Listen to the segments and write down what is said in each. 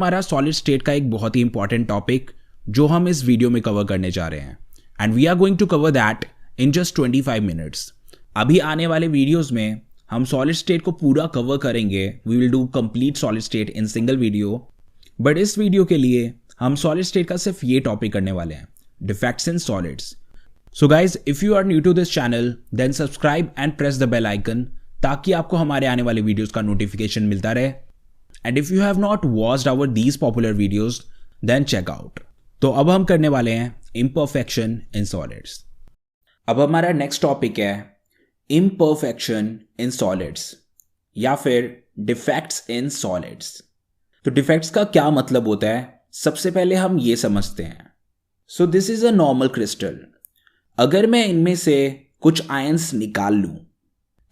हमारा solid state का एक बहुत ही इंपॉर्टेंट टॉपिक जो हम इस वीडियो में कवर करने जा रहे हैं and we are going to cover that in just 25 minutes. अभी आने वाले वीडियोस में हम सॉलिड स्टेट को पूरा कवर करेंगे। We will do complete solid state in single video, but इस वीडियो के लिए हम सॉलिड स्टेट का सिर्फ ये टॉपिक करने वाले हैं, defects in solids. So guys, if you are new to this channel then subscribe and press the bell icon ताकि आपको हमारे आने वाले वीडियोस का नोटिफिकेशन मिलता रहे। And if you have not watched our these popular videos then check out. तो अब हम करने वाले हैं इम्परफेक्शन इन सॉलिड्स। अब हमारा नेक्स्ट टॉपिक है इम्परफेक्शन इन सॉलिड्स या फिर डिफेक्ट्स इन सॉलिड्स। तो डिफेक्ट्स का क्या मतलब होता है, सबसे पहले हम ये समझते हैं। सो this is a normal crystal. अगर मैं इनमें से कुछ आयंस निकाल लूं,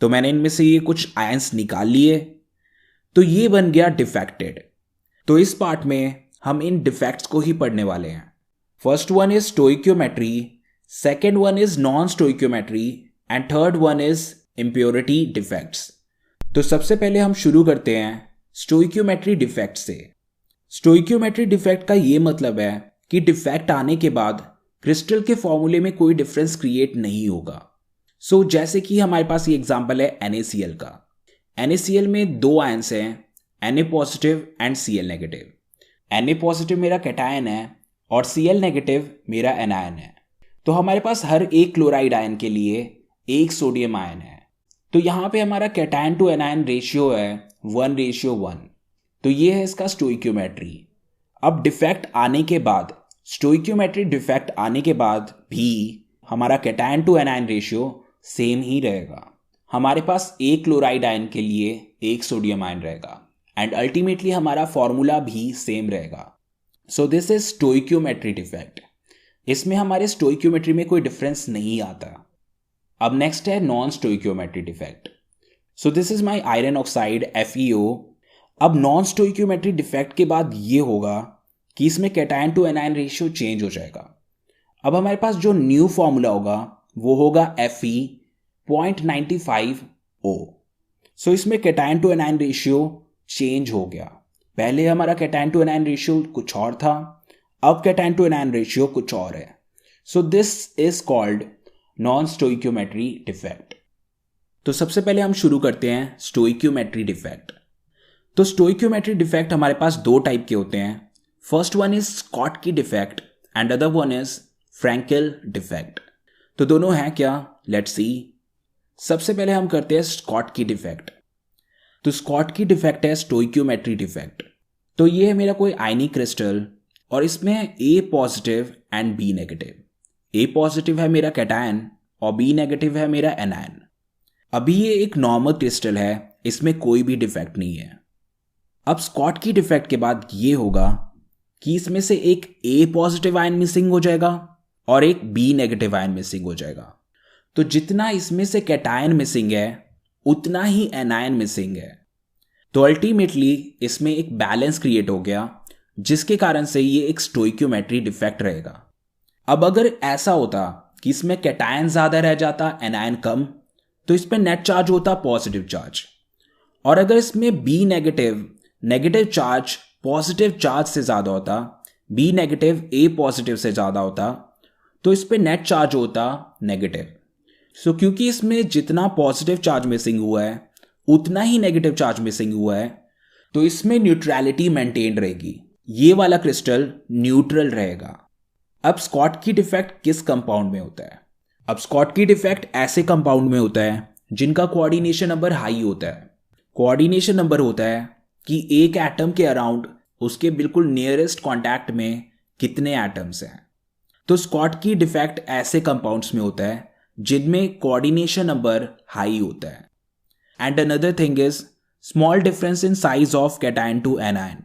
तो मैंने इनमें से ये कुछ आयंस निकाल लिए, तो ये बन गया डिफेक्टेड। तो इस पार्ट में हम इन डिफेक्ट्स को ही पढ़ने वाले हैं। First one is stoichiometry, second one is non stoichiometry and third one is impurity defects. तो सबसे पहले हम शुरू करते हैं स्टोइक्योमेट्री डिफेक्ट से। स्टोइक्योमेट्री डिफेक्ट का ये मतलब है कि डिफेक्ट आने के बाद क्रिस्टल के फॉर्मूले में कोई डिफरेंस क्रिएट नहीं होगा। सो जैसे कि हमारे पास ये एग्जांपल है NaCl का। NaCl में दो आयंस हैं, Na positive and Cl negative. Na positive मेरा कैटायन है और Cl नेगेटिव मेरा एनायन है। तो हमारे पास हर एक क्लोराइड आयन के लिए एक सोडियम आयन है। तो यहाँ पे हमारा कैटायन टू एनायन रेशियो है 1:1। तो ये है इसका स्टोइक्योमेट्री। अब डिफेक्ट आने के बाद, स्टोइक्योमेट्री डिफेक्ट आने के बाद भी हमारा cation to anion ratio same ही रहेगा। हमारे पास एक क्लोराइड आयन के लिए एक सोडियम आयन रहेगा एंड अल्टीमेटली हमारा फॉर्मूला भी सेम रहेगा। So this is stoichiometry defect. इसमें हमारे स्टोइक्योमेट्री में कोई डिफरेंस नहीं आता। अब नेक्स्ट है non stoichiometry defect. So this is my iron oxide FeO। अब नॉन स्टोइक्योमेट्री डिफेक्ट के बाद ये होगा कि इसमें cation to anion ratio change हो जाएगा। अब हमारे पास जो न्यू फॉर्मूला होगा वो होगा Fe.95O। सो इसमें cation to anion ratio change हो गया। पहले हमारा कैटायन टू एनायन रेशियो कुछ और था, अब कैटायन टू एनायन रेशियो कुछ और है। So this is called non stoichiometry defect. तो सबसे पहले हम शुरू करते हैं स्टोइक्योमेट्री डिफेक्ट। तो स्टोइक्योमेट्री डिफेक्ट हमारे पास दो टाइप के होते हैं। First one is Schottky defect and other one is Frenkel defect. तो दोनों हैं क्या, लेट्स सी। सबसे पहले हम करते हैं स्कॉटकी डिफेक्ट। तो स्कॉटकी डिफेक्ट है स्टोइक्योमेट्री डिफेक्ट। तो ये है मेरा कोई आयनिक क्रिस्टल और इसमें A positive and B negative. A positive है मेरा कैटायन और B नेगेटिव है मेरा एनायन। अभी ये एक नॉर्मल क्रिस्टल है, इसमें कोई भी डिफेक्ट नहीं है। अब स्कॉटकी डिफेक्ट के बाद ये होगा कि इसमें से एक A पॉजिटिव आयन मिसिंग हो जाएगा और एक B नेगेटिव आयन मिसिंग हो जाएगा। तो जितना इसमें से कैटायन मिसिंग है उतना ही एनायन मिसिंग है। तो अल्टीमेटली इसमें एक बैलेंस क्रिएट हो गया, जिसके कारण से ये एक स्टोइक्योमेट्री डिफेक्ट रहेगा। अब अगर ऐसा होता कि इसमें कैटायन ज्यादा रह जाता, एनायन कम, तो इस पर नेट चार्ज होता पॉजिटिव चार्ज। और अगर इसमें B negative charge positive charge से ज्यादा होता, B नेगेटिव A पॉजिटिव से ज्यादा होता, तो इस पे नेट चार्ज होता नेगेटिव। सो क्योंकि इसमें जितना पॉजिटिव चार्ज मिसिंग हुआ है उतना ही नेगेटिव चार्ज मिसिंग हुआ है, तो इसमें न्यूट्रलिटी मेंटेन रहेगी। ये वाला क्रिस्टल न्यूट्रल रहेगा। अब स्कॉटकी डिफेक्ट किस कंपाउंड में होता है? अब स्कॉटकी डिफेक्ट ऐसे कंपाउंड में होता है जिनका कोऑर्डिनेशन नंबर हाई होता है। कोऑर्डिनेशन नंबर होता है कि एक एटम के अराउंड उसके बिल्कुल नियरेस्ट कांटेक्ट में कितने एटम्स हैं। तो स्कॉटकी डिफेक्ट ऐसे कंपाउंड्स में होता है जिनमें कोऑर्डिनेशन नंबर हाई होता है। And another thing is small difference in size of cation to anion.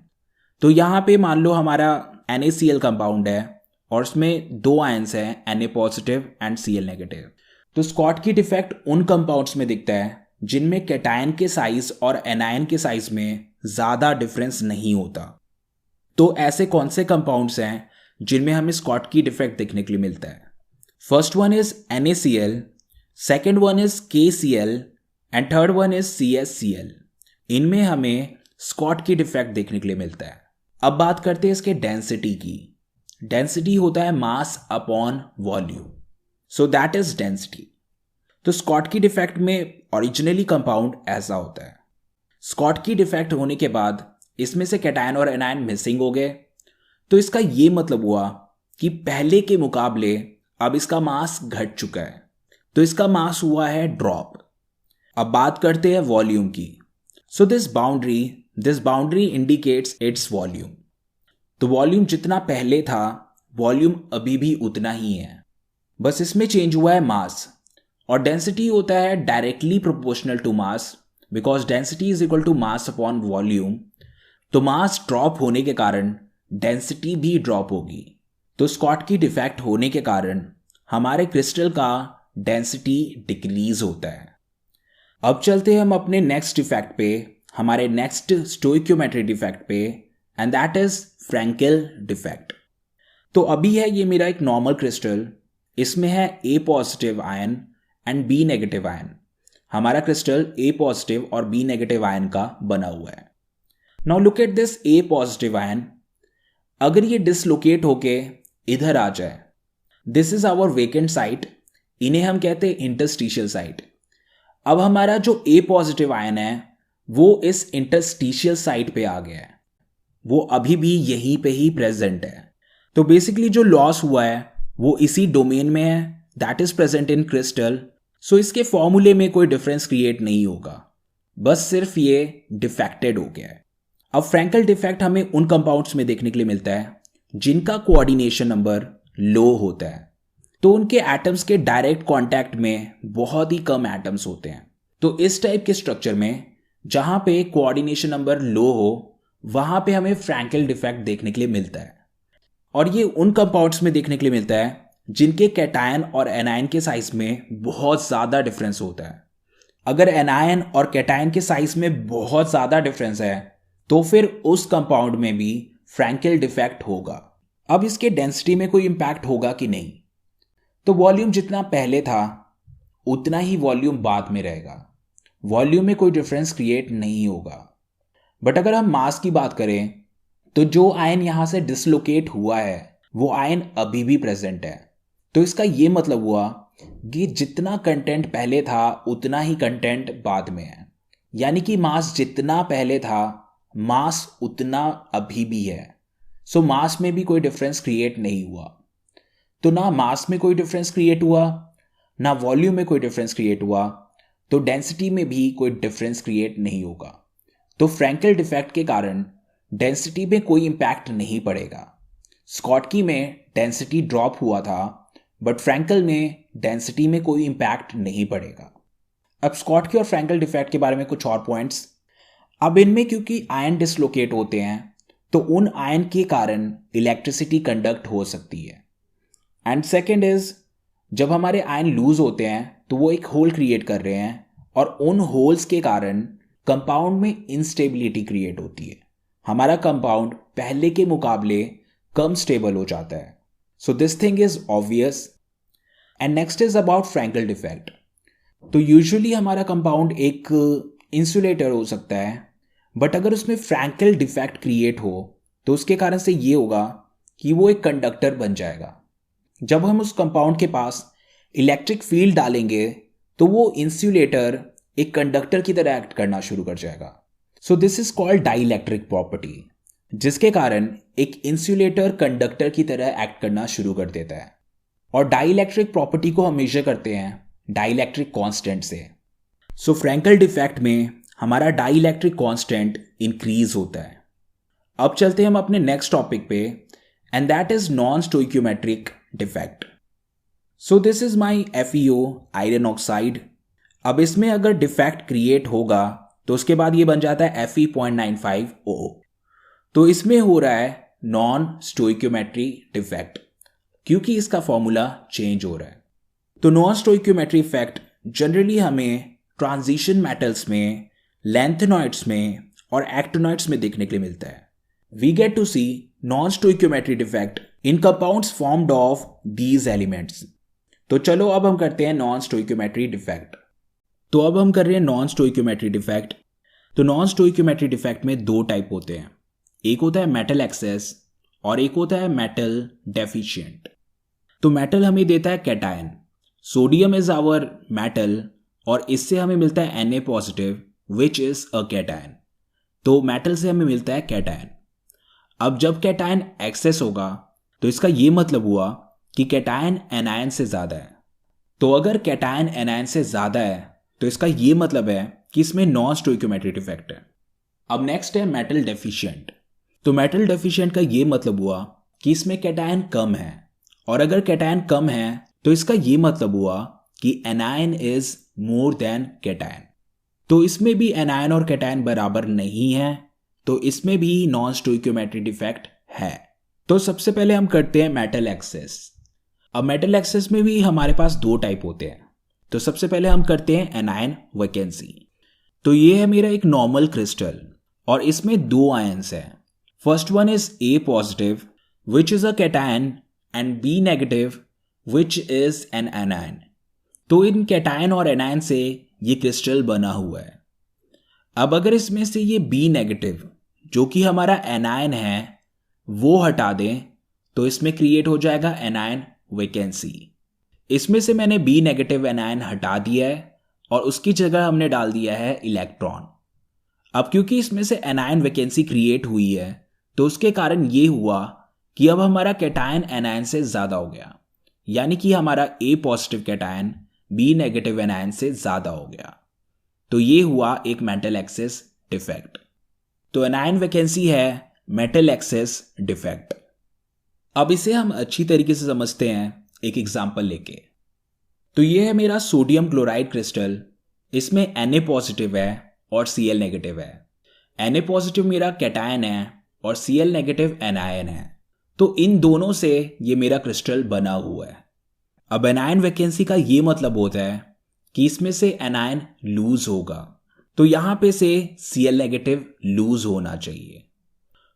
तो यहां पे मान लो हमारा NaCl कंपाउंड है और उसमें दो आयंस हैं, Na positive and Cl negative. तो स्कॉटकी डिफेक्ट उन कंपाउंड्स में दिखता है जिनमें कैटायन के साइज और एनायन के साइज में ज्यादा डिफरेंस नहीं होता। तो ऐसे कौन से कंपाउंड्स हैं जिनमें हमें स्कॉटकी डिफेक्ट देखने के लिए मिलता है? First one is NaCl, second one is KCl and third one is CsCl। इनमें हमें स्कॉटकी डिफेक्ट देखने के लिए मिलता है। अब बात करते हैं इसके डेंसिटी की। डेंसिटी होता है मास upon volume, so that is density. तो स्कॉटकी डिफेक्ट में ओरिजिनली कंपाउंड ऐसा होता है। स्कॉटकी डिफेक्ट होने के बाद इसमें से कैटायन और एनायन मिसिंग हो गए, तो इसका ये मतलब हुआ कि पहले के मुकाबले अब इसका मास घट चुका है, तो इसका मास हुआ है ड्रॉप। अब बात करते हैं वॉल्यूम की। So this boundary indicates its volume. तो वॉल्यूम जितना पहले था वॉल्यूम अभी भी उतना ही है, बस इसमें चेंज हुआ है मास। और डेंसिटी होता है directly proportional to mass, because density is equal to mass upon volume. तो मास ड्रॉप होने के कारण डेंसिटी भी ड्रॉप होगी। तो स्कॉटकी डिफेक्ट होने के कारण हमारे क्रिस्टल का डेंसिटी डिक्रीज होता है। अब चलते हैं हम अपने नेक्स्ट डिफेक्ट पे, हमारे नेक्स्ट स्टोइक्योमेट्री डिफेक्ट पे, and that is Frenkel defect. तो अभी है ये मेरा एक नॉर्मल क्रिस्टल, इसमें है A positive ion and B negative ion. हमारा क्रिस्टल ए पॉजिटिव और बी नेगेटिव आयन का बना हुआ है। Now look at this A positive ion. अगर ये डिसलोकेट होके इधर आ जाए, this is our vacant site, इन्हें हम कहते हैं इंटरस्टिशियल साइट। अब हमारा जो ए पॉजिटिव आयन है वो इस इंटरस्टिशियल साइट पे आ गया है, वो अभी भी यहीं पे ही प्रेजेंट है। तो बेसिकली जो लॉस हुआ है वो इसी डोमेन में है, that is present in crystal. So इसके फॉर्मूले में कोई डिफरेंस क्रिएट नहीं होगा, बस सिर्फ ये डिफेक्टेड हो गया है। अब फ्रैंकल डिफेक्ट हमें उन कंपाउंड्स में देखने के लिए मिलता है जिनका कोऑर्डिनेशन नंबर लो होता है। तो उनके एटम्स के डायरेक्ट कांटेक्ट में बहुत ही कम एटम्स होते हैं। तो इस टाइप के स्ट्रक्चर में जहां पे कोऑर्डिनेशन नंबर लो हो वहां पे हमें फ्रैंकल डिफेक्ट देखने के लिए मिलता है। और ये उन कंपाउंड्स में देखने के लिए मिलता है जिनके कैटायन और एनायन के साइज में बहुत ज़्यादा डिफरेंस होता है। अगर एनायन और कैटायन के साइज में बहुत ज़्यादा डिफरेंस है तो फिर उस कंपाउंड में भी फ्रैंकल डिफेक्ट होगा। अब इसके डेंसिटी में कोई इंपैक्ट होगा कि नहीं? तो वॉल्यूम जितना पहले था उतना ही वॉल्यूम बाद में रहेगा, वॉल्यूम में कोई डिफरेंस क्रिएट नहीं होगा। बट अगर हम मास की बात करें तो जो आयन यहां से डिसलोकेट हुआ है वो आयन अभी भी प्रेजेंट है। तो इसका ये मतलब हुआ कि जितना कंटेंट पहले था उतना ही कंटेंट बाद में है, यानी कि मास जितना पहले था मास उतना अभी भी है। सो मास में भी कोई डिफरेंस क्रिएट नहीं हुआ। तो ना मास में कोई डिफरेंस क्रिएट हुआ ना वॉल्यूम में कोई डिफरेंस क्रिएट हुआ, तो डेंसिटी में भी कोई डिफरेंस क्रिएट नहीं होगा। तो फ्रैंकल डिफेक्ट के कारण डेंसिटी में कोई इंपैक्ट नहीं पड़ेगा। स्कॉटकी में डेंसिटी ड्रॉप हुआ था बट फ्रैंकल में डेंसिटी में कोई इंपैक्ट नहीं पड़ेगा। अब स्कॉटकी और फ्रैंकल डिफेक्ट के बारे में कुछ और पॉइंट्स। अब इनमें क्योंकि आयन डिसलोकेट होते हैं तो उन आयन के कारण इलेक्ट्रिसिटी कंडक्ट हो सकती है। एंड सेकेंड इज, जब हमारे आयन लूज होते हैं तो वो एक होल क्रिएट कर रहे हैं और उन होल्स के कारण कंपाउंड में इंस्टेबिलिटी क्रिएट होती है। हमारा कंपाउंड पहले के मुकाबले कम स्टेबल हो जाता है। So this thing is obvious. And next is about Frenkel defect. तो यूजुअली हमारा कंपाउंड एक इंसुलेटर हो सकता है, बट अगर उसमें फ्रैंकल डिफेक्ट क्रिएट हो तो उसके कारण से ये होगा कि वो एक कंडक्टर बन जाएगा। जब हम उस कंपाउंड के पास इलेक्ट्रिक फील्ड डालेंगे तो वो इंसुलेटर एक कंडक्टर की तरह एक्ट करना शुरू कर जाएगा। सो this is called dielectric property, जिसके कारण एक इंसुलेटर कंडक्टर की तरह एक्ट करना शुरू कर देता है। और डाइइलेक्ट्रिक प्रॉपर्टी को हम मेजर करते हैं डाइइलेक्ट्रिक कांस्टेंट से। सो फ्रैंकल डिफेक्ट में हमारा डाइइलेक्ट्रिक कांस्टेंट इंक्रीज होता है। अब चलते हैं हम अपने नेक्स्ट टॉपिक पे, and that is non stoichiometric defect. So this is my FeO iron oxide. अब इसमें अगर डिफेक्ट क्रिएट होगा तो उसके बाद ये बन जाता है Fe.95O। तो इसमें हो रहा है नॉन स्टोइक्योमेट्री डिफेक्ट क्योंकि इसका फॉर्मूला चेंज हो रहा है। तो नॉन स्टोइक्योमेट्री इफेक्ट जनरली हमें ट्रांजिशन मेटल्स में, लैंथेनॉइड्स में और एक्टिनॉइड्स में देखने के लिए मिलता है। We get to see non stoichiometry defect in compounds formed of these elements. तो चलो अब हम करते हैं नॉन स्टोइक्योमेट्री डिफेक्ट। तो अब हम कर रहे हैं नॉन स्टोइक्योमेट्री डिफेक्ट। तो नॉन स्टोइक्योमेट्री डिफेक्ट में दो टाइप होते हैं, एक होता है मेटल एक्सेस और एक होता है मेटल डेफिशिएंट। तो मेटल हमें देता है cation, sodium is our metal और इससे हमें मिलता है Na positive which is a cation. तो मेटल से हमें मिलता है कैटायन। अब जब कैटायन एक्सेस होगा तो इसका ये मतलब हुआ कि कैटायन एनायन से ज्यादा है। तो अगर कैटायन एनायन से ज्यादा है तो इसका ये मतलब है कि इसमें नॉन स्टोइकियोमेट्रिक इफेक्ट है। अब नेक्स्ट है मेटल डेफिशिएंट। तो मेटल डेफिशिएंट का ये मतलब हुआ कि इसमें कैटायन कम है, और अगर कैटायन कम है तो इसका ये मतलब हुआ कि anion is more than cation. तो इसमें भी एनायन और कैटायन बराबर नहीं है, तो इसमें भी नॉन स्टोइकियोमेट्रिक इफेक्ट है। तो सबसे पहले हम करते हैं मेटल एक्सेस। अब मेटल एक्सेस में भी हमारे पास दो टाइप होते हैं। तो सबसे पहले हम करते हैं एनायन वैकेंसी। तो ये है मेरा एक नॉर्मल क्रिस्टल और इसमें दो आयंस हैं। First one is A positive which is a cation and B negative which is an anion. तो इन कैटायन और एनायन से ये क्रिस्टल बना हुआ है। अब अगर इसमें से ये B नेगेटिव जो कि हमारा एनायन है वो हटा दें तो इसमें क्रिएट हो जाएगा एनायन वैकेंसी। इसमें से मैंने B नेगेटिव एनायन हटा दिया है और उसकी जगह हमने डाल दिया है इलेक्ट्रॉन। अब क्योंकि इसमें से एनायन वैकेंसी क्रिएट हुई है तो उसके कारण ये हुआ कि अब हमारा कैटायन एनायन से ज्यादा हो गया, यानी कि हमारा A positive cation B negative anion से ज्यादा हो गया। तो ये हुआ एक मेटल एक्सेस डिफेक्ट। तो एनायन वैकेंसी है मेटल एक्सेस डिफेक्ट। अब इसे हम अच्छी तरीके से समझते हैं एक एग्जांपल लेके। तो ये है मेरा सोडियम क्लोराइड क्रिस्टल। इसमें Na पॉजिटिव है और Cl नेगेटिव है। Na पॉजिटिव मेरा कैटायन है और Cl नेगेटिव एनायन है। तो इन दोनों से ये मेरा क्रिस्टल बना हुआ है। अब एनायन वैकेंसी का ये मतलब होता है कि इसमें से एनायन लूज होगा, तो यहां पे से Cl नेगेटिव लूज होना चाहिए।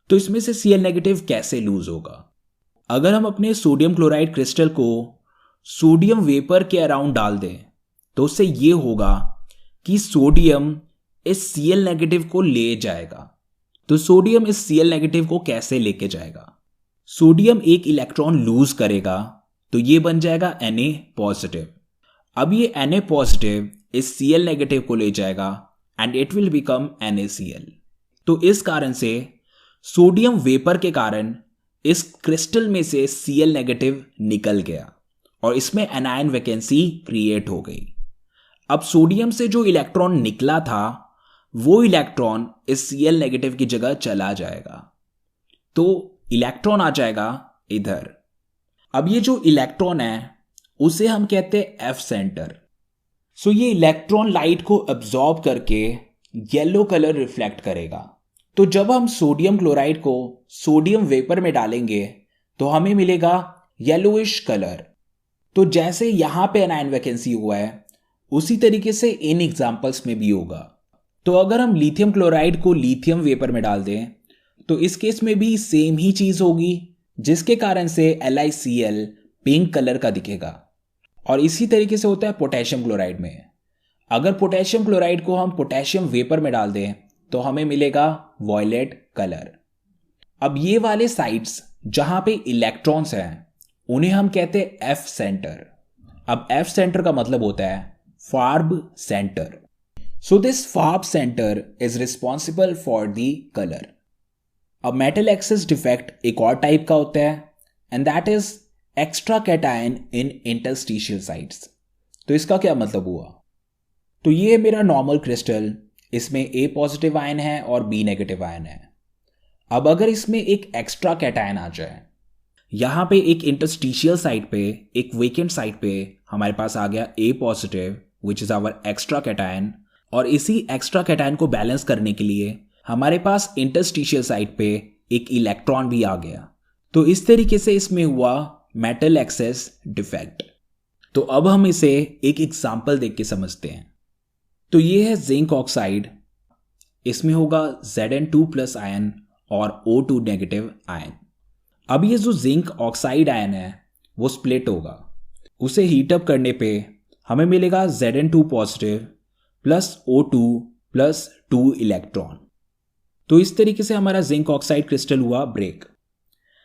तो इसमें से Cl नेगेटिव कैसे लूज होगा? अगर हम अपने सोडियम क्लोराइड क्रिस्टल को सोडियम वेपर के अराउंड डाल दें तो उससे ये होगा कि सोडियम इस Cl नेगेटिव को ले जाएगा। तो सोडियम इस Cl नेगेटिव को कैसे लेके जाएगा? सोडियम एक इलेक्ट्रॉन लूज करेगा तो ये बन जाएगा Na पॉजिटिव। अब ये Na पॉजिटिव इस Cl नेगेटिव को ले जाएगा and it will become NaCl। तो इस कारण से सोडियम वेपर के कारण इस क्रिस्टल में से Cl नेगेटिव निकल गया और इसमें एनायन वैकेंसी क्रिएट हो गई। अब सोडियम से जो इलेक्ट्रॉन निकला था वो इलेक्ट्रॉन इस Cl नेगेटिव की जगह चला जाएगा, तो इलेक्ट्रॉन आ जाएगा इधर। अब ये जो इलेक्ट्रॉन है उसे हम कहते हैं F सेंटर। सो ये इलेक्ट्रॉन लाइट को अब्सॉर्ब करके येलो कलर रिफ्लेक्ट करेगा। तो जब हम सोडियम क्लोराइड को सोडियम वेपर में डालेंगे तो हमें मिलेगा येलोइश कलर। तो जैसे यहां पे एनायन वैकेंसी हुआ है उसी तरीके से इन एग्जांपल्स में भी होगा। तो अगर हम लिथियम क्लोराइड को लिथियम वेपर में डाल दें तो इस केस में भी सेम ही चीज होगी, जिसके कारण से LiCl पिंक कलर का दिखेगा। और इसी तरीके से होता है पोटेशियम क्लोराइड में। अगर पोटेशियम क्लोराइड को हम पोटेशियम वेपर में डाल दें तो हमें मिलेगा वॉयलेट कलर। अब ये वाले साइट्स जहां पे इलेक्ट्रॉन्स हैं उन्हें हम कहते हैं F सेंटर। अब F सेंटर का मतलब होता है farbe centre. So this farbe centre is responsible for the colour. अब मेटल एक्सेस डिफेक्ट एक और टाइप का होता है and that is extra cation in interstitial sites. तो इसका क्या मतलब हुआ? तो ये है मेरा नॉर्मल क्रिस्टल, इसमें A पॉजिटिव आयन है और B नेगेटिव आयन है। अब अगर इसमें एक एक्स्ट्रा कैटायन आ जाए, यहां पे एक इंटरस्टिशियल साइट पे, एक वेकेंट साइट पे हमारे पास आ गया A positive which is hour extra cation, और इसी एक्स्ट्रा कैटायन को बैलेंस करने के लिए हमारे पास इंटरस्टिशियल साइट पे एक इलेक्ट्रॉन भी आ गया। तो इस तरीके से इसमें हुआ मेटल एक्सेस डिफेक्ट। तो अब हम इसे एक एग्जांपल देख के समझते हैं। तो ये है जिंक ऑक्साइड। इसमें होगा Zn2+ आयन और O2 नेगेटिव आयन। अब ये जो जिंक ऑक्साइड आयन है वो स्प्लिट होगा। उसे हीटअप करने पे हमें मिलेगा Zn2 positive plus O2 plus 2 electron. तो इस तरीके से हमारा जिंक ऑक्साइड क्रिस्टल हुआ ब्रेक।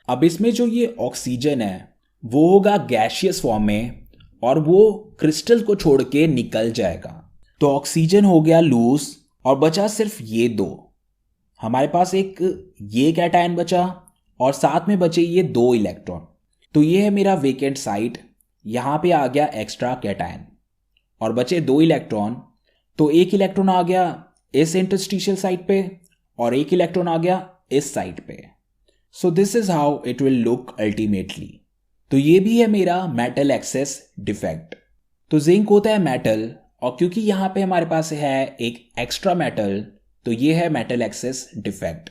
अब इसमें जो ये ऑक्सीजन है वो होगा गैशियस फॉर्म में और वो क्रिस्टल को छोड़ के निकल जाएगा। तो ऑक्सीजन हो गया लूज और बचा सिर्फ ये दो। हमारे पास एक ये कैटायन बचा और साथ में बचे ये दो इलेक्ट्रॉन। तो ये है मेरा वेकेंट साइट, यहाँ पे आ गया एक्स्ट्रा कैटायन और बचे दो इलेक्ट्रॉन। तो एक इलेक्ट्रॉन आ गया इस इंटरस्टिशियल साइट पे और एक इलेक्ट्रॉन आ गया इस साइट पे। सो this is how it will look ultimately. तो ये भी है मेरा मेटल एक्सेस डिफेक्ट। तो जिंक होता है मेटल और क्योंकि यहाँ पे हमारे पास है एक एक्स्ट्रा मेटल तो ये है metal excess defect.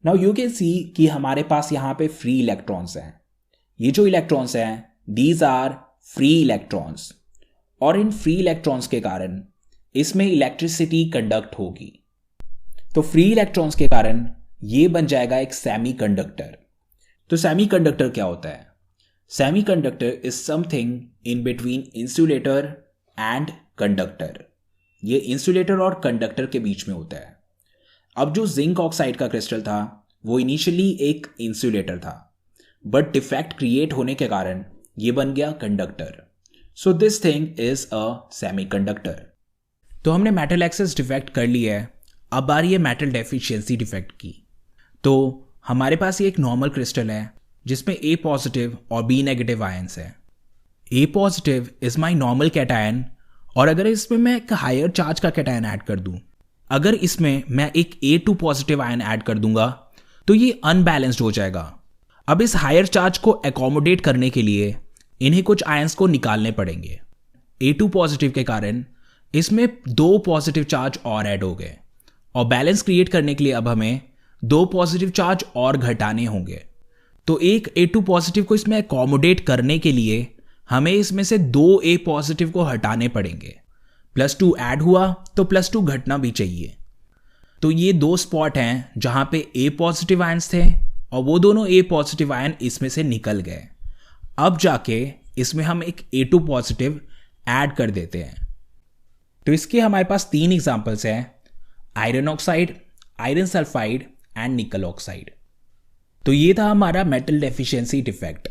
Now you can see कि हमारे पास यहाँ पे फ्री इलेक्ट्रॉन्स हैं। ये जो इलेक्ट्रॉन्स हैं दीज आर फ्री इलेक्ट्रॉन्स और इन फ्री इलेक्ट्रॉन्स के कारण इसमें इलेक्ट्रिसिटी कंडक्ट होगी। तो फ्री इलेक्ट्रॉन्स के कारण ये बन जाएगा एक सेमीकंडक्टर। तो सेमीकंडक्टर क्या होता है? Semiconductor is something in between insulator and conductor. ये इंसुलेटर और कंडक्टर के बीच में होता है। अब जो जिंक ऑक्साइड का क्रिस्टल था वो इनिशियली एक इंसुलेटर था, बट डिफेक्ट क्रिएट होने के कारण ये बन गया conductor. So this thing is a semiconductor. तो हमने मेटल एक्सेस डिफेक्ट कर लिया है। अब बारी है मेटल डेफिशिएंसी डिफेक्ट की। तो हमारे पास ये एक नॉर्मल क्रिस्टल है जिसमें A पॉजिटिव और B नेगेटिव आयंस है। A positive is my normal cation और अगर इसमें मैं एक हायर चार्ज का कैटायन ऐड कर दूं, अगर इसमें मैं एक A2 पॉजिटिव आयन ऐड कर दूंगा तो ये अनबैलेंस्ड हो जाएगा। अब इस हायर चार्ज को एकोमोडेट करने के लिए इन्हें कुछ आयंस को निकालने पड़ेंगे। A2 पॉजिटिव के कारण इसमें दो पॉजिटिव चार्ज और ऐड हो गए और बैलेंस क्रिएट करने के लिए अब हमें दो पॉजिटिव चार्ज और घटाने होंगे। तो एक A2 पॉजिटिव को इसमें एकोमोडेट करने के लिए हमें इसमें से दो A पॉजिटिव को हटाने पड़ेंगे। +2 ऐड हुआ तो +2 घटना भी चाहिए। तो ये दो स्पॉट हैं जहां पे A पॉजिटिव आयंस थे और वो दोनों A पॉजिटिव आयन इसमें से निकल गए। अब जाके इसमें हम एक A2 पॉजिटिव ऐड कर देते हैं। तो इसके हमारे पास 3 एग्जांपल्स हैं, iron oxide, iron sulphide and निकल ऑक्साइड। तो ये था हमारा मेटल डेफिशिएंसी डिफेक्ट।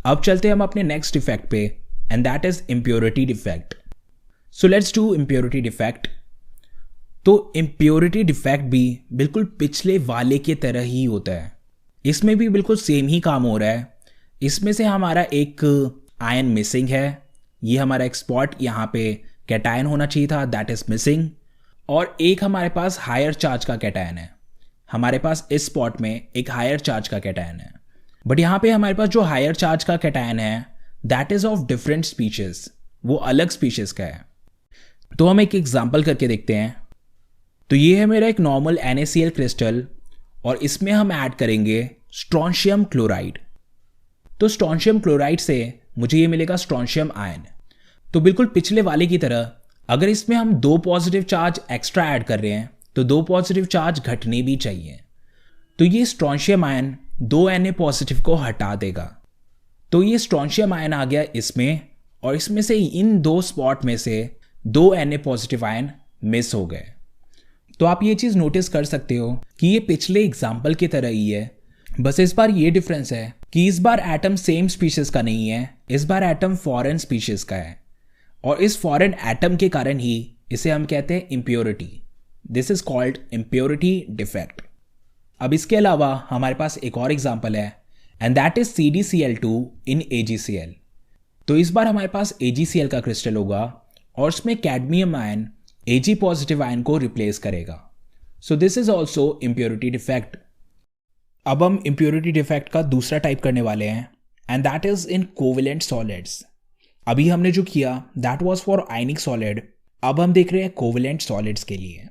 अब चलते हम अपने नेक्स्ट डिफेक्ट पे and that is impurity defect. So let's do impurity defect. तो इम्प्योरिटी डिफेक्ट भी बिल्कुल पिछले वाले के तरह ही होता है। इसमें भी बिल्कुल सेम ही काम हो रहा है। इसमें से हमारा एक आयन मिसिंग है। ये हमारा एक स्पॉट यहाँ पे कैटायन होना चाहिए था, दैट इज मिसिंग। और एक हमारे पास हायर चार्ज का कैटायन है। हमारे पास इस स्पॉट में एक हायर चार्ज का कैटायन है, बट यहाँ पे हमारे पास जो हायर चार्ज का कैटायन है that is of different species, वो अलग स्पीशीज का है। तो हम एक एग्जांपल करके देखते हैं। तो ये है मेरा एक नॉर्मल NaCl क्रिस्टल और इसमें हम ऐड करेंगे स्ट्रोंशियम क्लोराइड। तो स्ट्रोंशियम क्लोराइड से मुझे ये मिलेगा स्ट्रोंशियम आयन। तो बिल्कुल पिछले वाले की तरह अगर इसमें हम दो पॉजिटिव चार्ज एक्स्ट्रा ऐड कर रहे हैं तो दो पॉजिटिव चार्ज घटने भी चाहिए। तो ये स्ट्रोंशियम आयन दो Na पॉजिटिव को हटा देगा। तो ये स्ट्रोंशियम आयन आ गया इसमें और इसमें से इन दो स्पॉट में से दो Na पॉजिटिव आयन मिस हो गए। तो आप ये चीज़ नोटिस कर सकते हो कि ये पिछले एग्जाम्पल की तरह ही है, बस इस बार ये डिफरेंस है कि इस बार एटम सेम स्पीशीज का नहीं है, इस बार एटम फॉरेन स्पीशीज का है और इस फॉरेन एटम के कारण ही इसे हम कहते हैं impurity. This is called impurity defect. अब इसके अलावा हमारे पास एक और एग्जाम्पल है and that is CdCl2 in AgCl। तो इस बार हमारे पास AgCl का क्रिस्टल होगा और उसमें cadmium ion Ag positive ion को रिप्लेस करेगा। सो this is also impurity defect. अब हम इम्प्योरिटी डिफेक्ट का दूसरा टाइप करने वाले हैं and that is in covalent solids. अभी हमने जो किया that was for ionic solid, अब हम देख रहे हैं कोवेलेंट सॉलिड्स के लिए।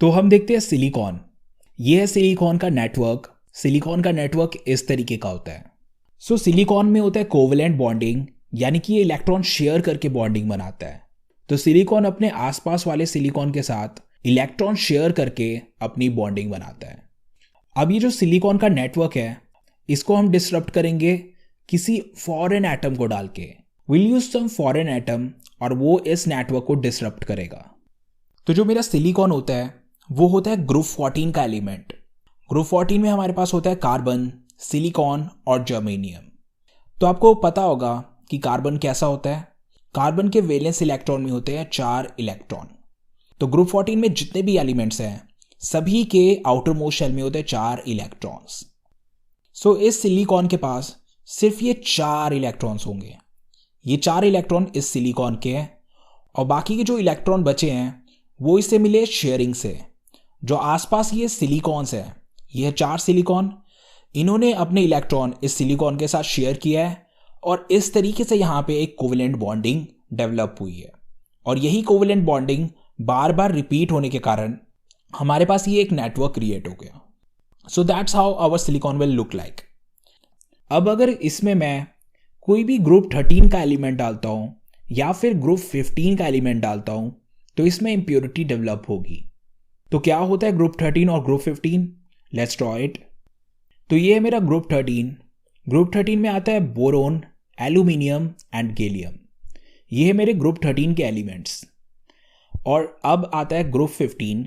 तो हम देखते हैं सिलिकॉन। ये है सिलिकॉन का नेटवर्क। सिलिकॉन का नेटवर्क इस तरीके का होता है। सो सिलिकॉन में होता है कोवेलेंट बॉन्डिंग, यानी कि ये इलेक्ट्रॉन शेयर करके बॉन्डिंग बनाता है। तो सिलिकॉन अपने आसपास वाले सिलिकॉन के साथ इलेक्ट्रॉन शेयर करके अपनी बॉन्डिंग बनाता है। अब ये जो सिलिकॉन का नेटवर्क है इसको हम डिसरप्ट करेंगे किसी फॉरेन एटम को डाल के। Will use some foreign atom और वो इस नेटवर्क को डिसरप्ट करेगा। तो जो मेरा सिलिकॉन होता है वो होता है ग्रुप 14 का एलिमेंट। ग्रुप 14 में हमारे पास होता है कार्बन, सिलिकॉन और जर्मेनियम। तो आपको पता होगा कि कार्बन कैसा होता है। कार्बन के वैलेंस इलेक्ट्रॉन में होते हैं 4 इलेक्ट्रॉन। तो ग्रुप 14 में जितने भी एलिमेंट्स हैं सभी के आउटर मोस्ट शेल में होते हैं 4 इलेक्ट्रॉन्स। सो इस सिलिकॉन के पास सिर्फ ये 4 इलेक्ट्रॉन्स होंगे। ये 4 इलेक्ट्रॉन इस सिलिकॉन के हैं और बाकी के जो इलेक्ट्रॉन बचे हैं वो इससे मिले शेयरिंग से। जो आसपास ये सिलिकॉन्स है, ये 4 सिलिकॉन, इन्होंने अपने इलेक्ट्रॉन इस सिलिकॉन के साथ शेयर किया है और इस तरीके से यहाँ पे एक कोवेलेंट बॉन्डिंग डेवलप हुई है। और यही कोवेलेंट बॉन्डिंग बार बार रिपीट होने के कारण हमारे पास ये एक नेटवर्क क्रिएट हो गया। So that's how our silicon will look like. अब अगर इसमें मैं कोई भी ग्रुप 13 का एलिमेंट डालता हूं या फिर ग्रुप 15 का एलिमेंट डालता हूं तो इसमें इंप्योरिटी डेवलप होगी। तो क्या होता है ग्रुप 13 और ग्रुप 15? Let's draw it. तो ये है मेरा ग्रुप 13। ग्रुप 13 में आता है बोरोन, एल्यूमिनियम एंड गैलियम। ये है मेरे ग्रुप 13 के एलिमेंट्स। और अब आता है ग्रुप 15।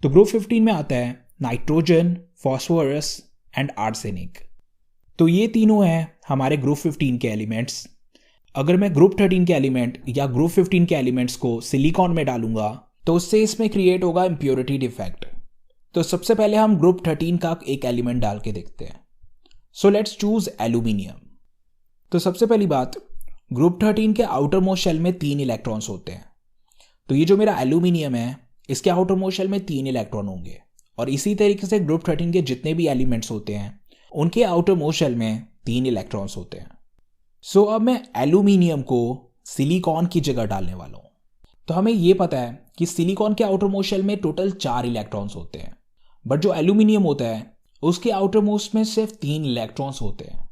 तो ग्रुप 15 में आता है नाइट्रोजन, फॉस्फोरस एंड आर्सेनिक। तो ये तीनों हैं हमारे ग्रुप 15 के एलिमेंट्स। अगर मैं ग्रुप 13 के एलिमेंट या ग्रुप 15 के एलिमेंट्स को सिलिकॉन में डालूंगा तो उससे इसमें क्रिएट होगा इंप्योरिटी डिफेक्ट। तो सबसे पहले हम ग्रुप 13 का एक एलिमेंट डाल के देखते हैं। So let's choose aluminium. तो सबसे पहली बात, ग्रुप 13 के आउटर मोस्ट शेल में 3 इलेक्ट्रॉन्स होते हैं। तो ये जो मेरा एल्यूमिनियम है इसके आउटर मोस्ट शेल में 3 इलेक्ट्रॉन होंगे और इसी तरीके से ग्रुप 13 के जितने भी एलिमेंट्स होते हैं उनके आउटर मोस्ट शेल में 3 इलेक्ट्रॉन्स होते हैं। सो अब मैं एल्यूमिनियम को सिलिकॉन की जगह डालने वाला हूं। तो हमें यह पता है कि सिलिकॉन के आउटर मोस्ट शेल में टोटल 4 इलेक्ट्रॉन्स होते हैं, बट जो एल्यूमिनियम होता है उसके आउटर मोस्ट में सिर्फ 3 इलेक्ट्रॉन्स होते हैं।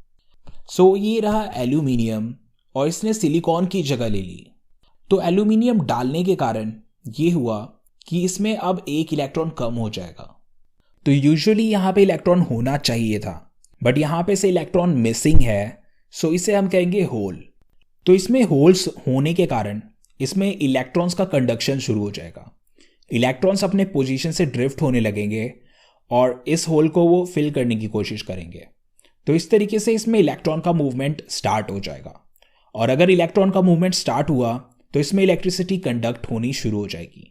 सो ये रहा एल्यूमिनियम और इसने सिलिकॉन की जगह ले ली। तो एल्यूमिनियम डालने के कारण ये हुआ कि इसमें अब 1 इलेक्ट्रॉन कम हो जाएगा। तो यूजुअली यहाँ पे इलेक्ट्रॉन होना चाहिए था, बट यहाँ पे से इलेक्ट्रॉन मिसिंग है, सो इसे हम कहेंगे होल। तो इसमें होल्स होने के कारण इसमें इलेक्ट्रॉन्स का कंडक्शन शुरू हो जाएगा। इलेक्ट्रॉन्स अपने पोजीशन से ड्रिफ्ट होने लगेंगे और इस होल को वो फिल करने की कोशिश करेंगे। तो इस तरीके से इसमें इलेक्ट्रॉन का मूवमेंट स्टार्ट हो जाएगा और अगर इलेक्ट्रॉन का मूवमेंट स्टार्ट हुआ तो इसमें इलेक्ट्रिसिटी कंडक्ट होनी शुरू हो जाएगी।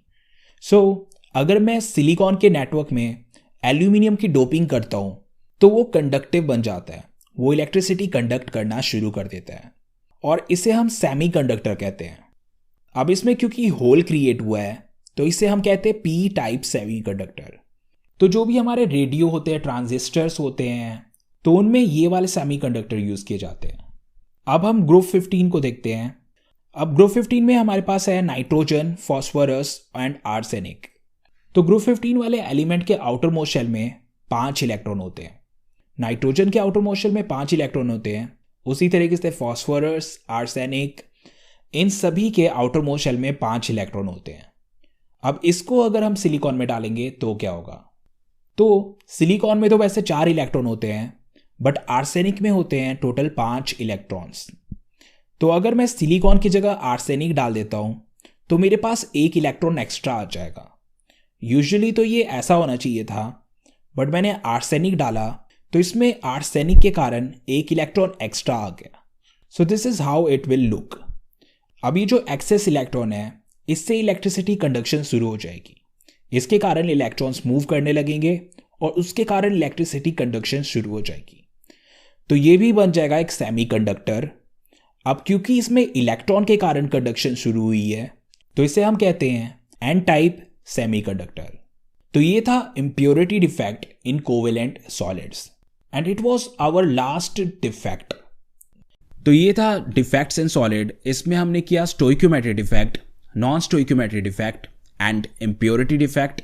सो अगर मैं सिलिकॉन के नेटवर्क में एल्यूमिनियम की डोपिंग करता हूं तो वो कंडक्टिव बन जाता है, वो इलेक्ट्रिसिटी कंडक्ट करना शुरू कर देता है और इसे हम सेमीकंडक्टर कहते हैं। अब इसमें क्योंकि होल क्रिएट हुआ है तो इसे हम कहते हैं पी टाइप सेमीकंडक्टर। तो जो भी हमारे रेडियो होते हैं, ट्रांजिस्टर्स होते हैं, तो उनमें ये वाले सेमीकंडक्टर यूज किए जाते हैं। अब हम ग्रुप 15 को देखते हैं। अब ग्रुप 15 में हमारे पास है नाइट्रोजन, फॉस्फोरस एंड आर्सेनिक। तो ग्रुप 15 वाले एलिमेंट के आउटर मोस्ट शेल में 5 इलेक्ट्रॉन होते हैं। नाइट्रोजन के आउटर मोस्ट शेल में 5 इलेक्ट्रॉन होते हैं। उसी तरीके से फॉस्फोरस, आर्सेनिक, इन सभी के आउटर मोस्ट शेल में 5 इलेक्ट्रॉन होते हैं। अब इसको अगर हम सिलिकॉन में डालेंगे तो क्या होगा? तो सिलिकॉन में तो वैसे 4 इलेक्ट्रॉन होते हैं, बट आर्सेनिक में होते हैं टोटल 5 इलेक्ट्रॉन्स। तो अगर मैं सिलिकॉन की जगह आर्सेनिक डाल देता हूं तो मेरे पास 1 इलेक्ट्रॉन एक्स्ट्रा आ जाएगा। यूजुअली तो ये ऐसा होना चाहिए था, बट मैंने आर्सेनिक डाला तो इसमें आर्सेनिक के कारण 1 इलेक्ट्रॉन एक्स्ट्रा आ गया। सो this is how it will look. अभी जो एक्सेस इलेक्ट्रॉन है इससे इलेक्ट्रिसिटी कंडक्शन शुरू हो जाएगी। इसके कारण इलेक्ट्रॉन्स मूव करने लगेंगे और उसके कारण इलेक्ट्रिसिटी कंडक्शन शुरू हो जाएगी। तो ये भी बन जाएगा एक सेमीकंडक्टर। अब क्योंकि इसमें इलेक्ट्रॉन के कारण कंडक्शन शुरू हुई है तो इसे हम कहते हैं एन टाइप सेमीकंडक्टर। तो ये था impurity defect in covalent solids and it was our last defect. तो ये था डिफेक्ट्स इन सॉलिड। इसमें हमने किया stoichiometry defect, non stoichiometry defect and impurity defect.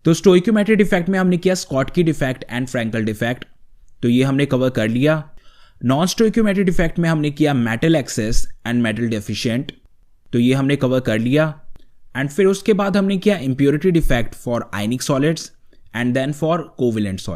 तो स्टोइक्योमेट्री डिफेक्ट में हमने किया Schottky defect and Frenkel defect, तो ये हमने कवर कर लिया। नॉन स्टोइक्योमेट्री डिफेक्ट में हमने किया metal access and metal deficient, तो ये हमने कवर कर लिया। एंड फिर उसके बाद हमने किया impurity defect for ionic solids and then for covalent solids.